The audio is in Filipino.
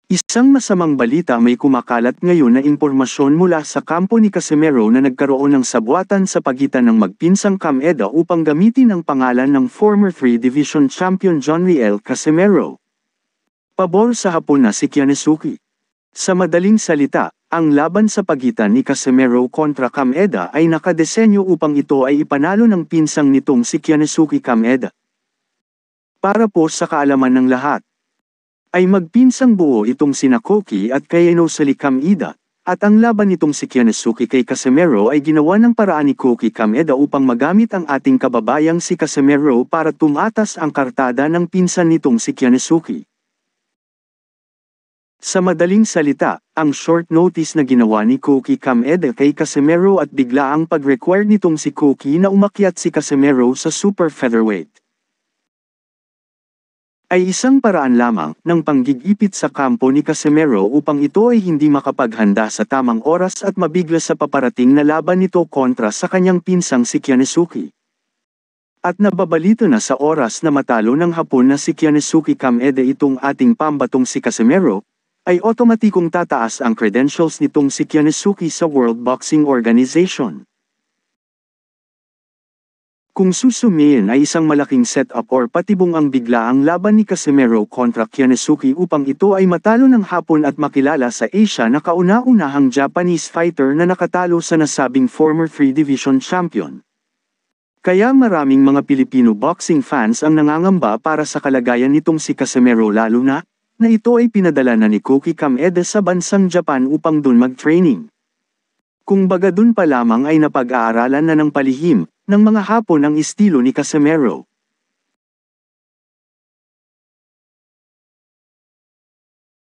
Isang masamang balita, may kumakalat ngayon na impormasyon mula sa kampo ni Casimero na nagkaroon ng sabwatan sa pagitan ng magpinsang Kameda upang gamitin ang pangalan ng former 3 Division champion John Riel Casimero. Pabor sa Hapon na si Kiyonesuke. Sa madaling salita, ang laban sa pagitan ni Casimero kontra Kameda ay nakadesenyo upang ito ay ipanalo ng pinsang nitong si Kiyonesuke Kameda. Para po sa kaalaman ng lahat, ay magpinsang buo itong sina Koki at Kiyonosali Kameda, at ang laban nitong si Kiyonesuke kay Casimero ay ginawa ng paraan ni Koki Kameda upang magamit ang ating kababayang si Casimero para tumatas ang kartada ng pinsan nitong si Kiyonesuke. Sa madaling salita, ang short notice na ginawa ni Koki Kameda kay Casimero at biglaang pag-require nitong si Koki na umakyat si Casimero sa super featherweight ay isang paraan lamang ng panggigipit sa kampo ni Casimero upang ito ay hindi makapaghanda sa tamang oras at mabigla sa paparating na laban nito kontra sa kanyang pinsang si Kiyonesuke. At nababalito na sa oras na matalo ng Hapon na si Kiyonesuke Kameda itong ating pambatong si Casimero, ay otomatikong tataas ang credentials nitong si Kiyonesuke sa World Boxing Organization. Kung susumiin ay isang malaking setup or patibong ang biglaang laban ni Casimero kontra Kiyonesuke upang ito ay matalo ng Hapon at makilala sa Asia na kauna-unahang Japanese fighter na nakatalo sa nasabing former 3 Division champion. Kaya maraming mga Pilipino boxing fans ang nangangamba para sa kalagayan nitong si Casimero, lalo na ito ay pinadala na ni Koki Kameda sa bansang Japan upang dun mag-training. Kung baga dun pa lamang ay napag-aaralan na ng palihim ng mga Hapon ang estilo ni Casimero.